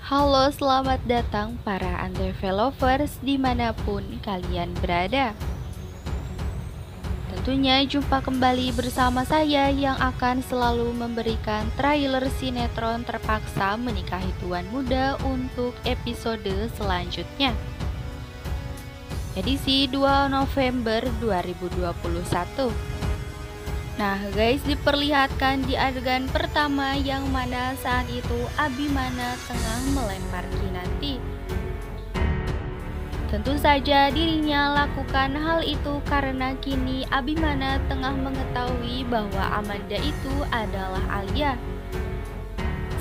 Halo, selamat datang para Antv lovers dimanapun kalian berada. Tentunya jumpa kembali bersama saya yang akan selalu memberikan trailer sinetron Terpaksa Menikahi Tuan Muda untuk episode selanjutnya. Edisi 2 November 2021. Nah guys, diperlihatkan di adegan pertama yang mana saat itu Abimana tengah melempar Kinanti. Tentu saja dirinya lakukan hal itu karena kini Abimana tengah mengetahui bahwa Amanda itu adalah Alia.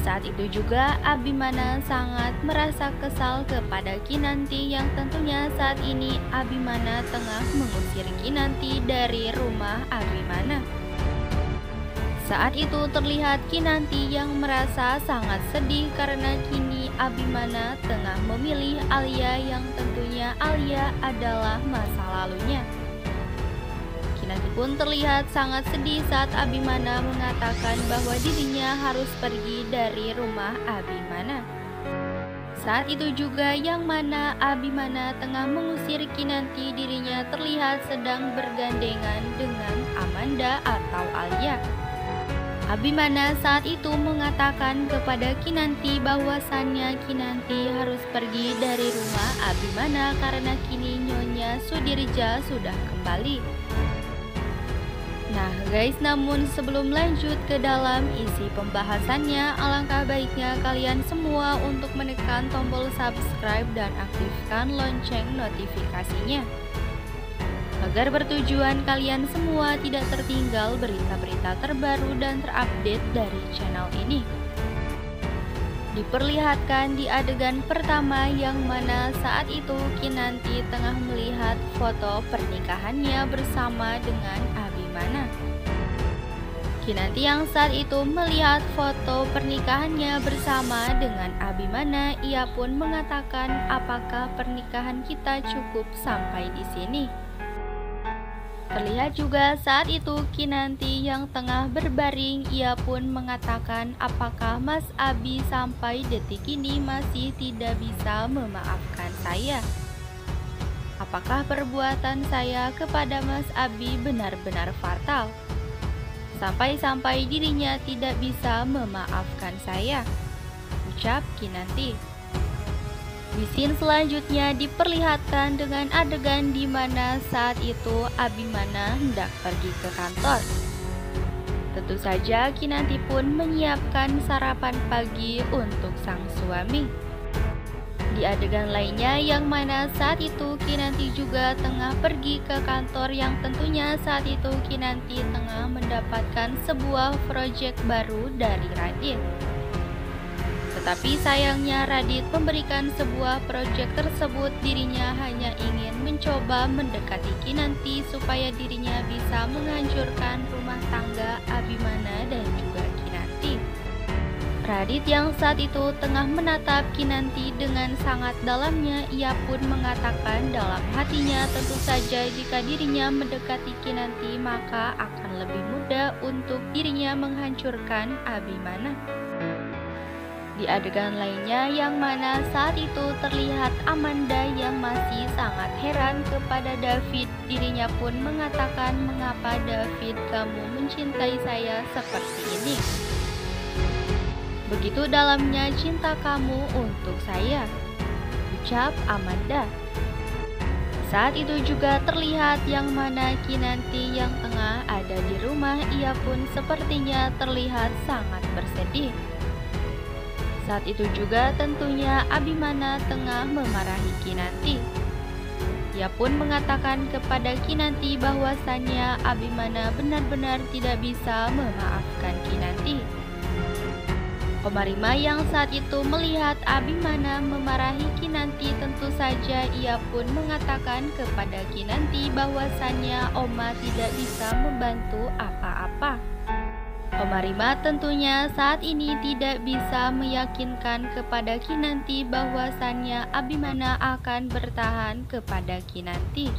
Saat itu juga Abimana sangat merasa kesal kepada Kinanti yang tentunya saat ini Abimana tengah mengusir Kinanti dari rumah Abimana. Saat itu terlihat Kinanti yang merasa sangat sedih karena kini Abimana tengah memilih Alia yang tentunya Alia adalah masa lalunya. Kinanti pun terlihat sangat sedih saat Abimana mengatakan bahwa dirinya harus pergi dari rumah Abimana. Saat itu juga yang mana Abimana tengah mengusir Kinanti, dirinya terlihat sedang bergandengan dengan Amanda atau Alia. Abimana saat itu mengatakan kepada Kinanti bahwasannya Kinanti harus pergi dari rumah Abimana karena kini Nyonya Sudirja sudah kembali. Nah guys, namun sebelum lanjut ke dalam isi pembahasannya, alangkah baiknya kalian semua untuk menekan tombol subscribe dan aktifkan lonceng notifikasinya, agar bertujuan kalian semua tidak tertinggal berita-berita terbaru dan terupdate dari channel ini. Diperlihatkan di adegan pertama yang mana saat itu Kinanti tengah melihat foto pernikahannya bersama dengan Abimana. Kinanti yang saat itu melihat foto pernikahannya bersama dengan Abimana, ia pun mengatakan, apakah pernikahan kita cukup sampai di sini? Terlihat juga saat itu Kinanti yang tengah berbaring, ia pun mengatakan apakah Mas Abi sampai detik ini masih tidak bisa memaafkan saya. Apakah perbuatan saya kepada Mas Abi benar-benar fatal, sampai-sampai dirinya tidak bisa memaafkan saya, ucap Kinanti. Di scene selanjutnya diperlihatkan dengan adegan di mana saat itu Abimana hendak pergi ke kantor. Tentu saja Kinanti pun menyiapkan sarapan pagi untuk sang suami. Di adegan lainnya yang mana saat itu Kinanti juga tengah pergi ke kantor, yang tentunya saat itu Kinanti tengah mendapatkan sebuah proyek baru dari Radit. Tetapi sayangnya Radit memberikan sebuah proyek tersebut, dirinya hanya ingin mencoba mendekati Kinanti supaya dirinya bisa menghancurkan rumah tangga Abimana dan juga Kinanti. Radit yang saat itu tengah menatap Kinanti dengan sangat dalamnya, ia pun mengatakan dalam hatinya tentu saja jika dirinya mendekati Kinanti maka akan lebih mudah untuk dirinya menghancurkan Abimana. Di adegan lainnya yang mana saat itu terlihat Amanda yang masih sangat heran kepada David, dirinya pun mengatakan, mengapa David kamu mencintai saya seperti ini? Begitu dalamnya cinta kamu untuk saya, ucap Amanda. Saat itu juga terlihat yang mana Kinanti yang tengah ada di rumah, ia pun sepertinya terlihat sangat bersedih. Saat itu juga tentunya Abimana tengah memarahi Kinanti. Ia pun mengatakan kepada Kinanti bahwasannya Abimana benar-benar tidak bisa memaafkan Kinanti. Omarima yang saat itu melihat Abimana memarahi Kinanti, tentu saja ia pun mengatakan kepada Kinanti bahwasannya Oma tidak bisa membantu apa-apa. Omarima tentunya saat ini tidak bisa meyakinkan kepada Kinanti bahwasannya Abimana akan bertahan kepada Kinanti.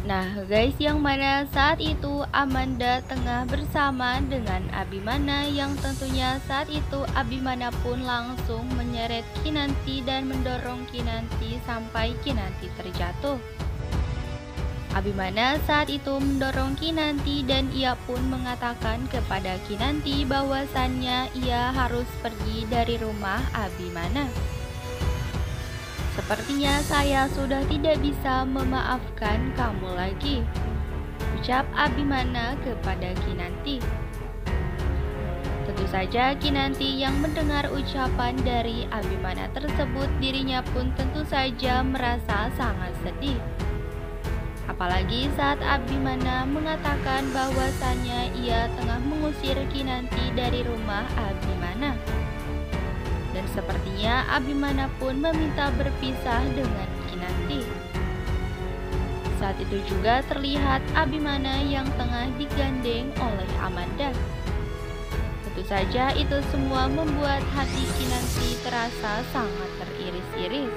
Nah guys, yang mana saat itu Amanda tengah bersama dengan Abimana, yang tentunya saat itu Abimana pun langsung menyeret Kinanti dan mendorong Kinanti sampai Kinanti terjatuh. Abimana saat itu mendorong Kinanti dan ia pun mengatakan kepada Kinanti bahwasannya ia harus pergi dari rumah Abimana. Sepertinya saya sudah tidak bisa memaafkan kamu lagi, ucap Abimana kepada Kinanti. Tentu saja Kinanti yang mendengar ucapan dari Abimana tersebut, dirinya pun tentu saja merasa sangat sedih. Apalagi saat Abimana mengatakan bahwasannya ia tengah mengusir Kinanti dari rumah Abimana. Dan sepertinya Abimana pun meminta berpisah dengan Kinanti. Saat itu juga terlihat Abimana yang tengah digandeng oleh Amanda. Tentu saja itu semua membuat hati Kinanti terasa sangat teriris-iris.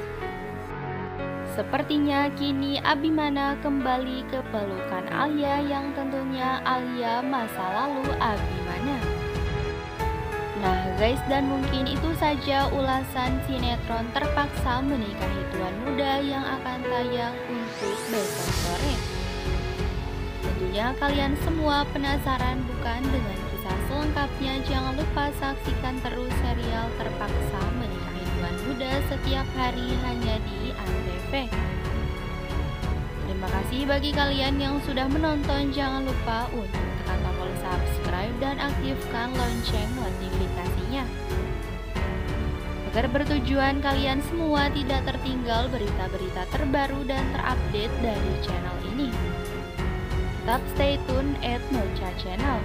Sepertinya kini Abimana kembali ke pelukan Alia, yang tentunya Alia masa lalu Abimana. Nah guys, dan mungkin itu saja ulasan sinetron Terpaksa Menikahi Tuan Muda yang akan tayang untuk besok sore. Tentunya kalian semua penasaran bukan dengan kisah selengkapnya? Jangan lupa saksikan terus serial Terpaksa Menikahi Tuan Muda setiap hari hanya di Antv. Terima kasih bagi kalian yang sudah menonton. Jangan lupa untuk tekan tombol subscribe dan aktifkan lonceng notifikasinya, agar bertujuan kalian semua tidak tertinggal berita-berita terbaru dan terupdate dari channel ini. Tetap stay tune at Mocha Channel.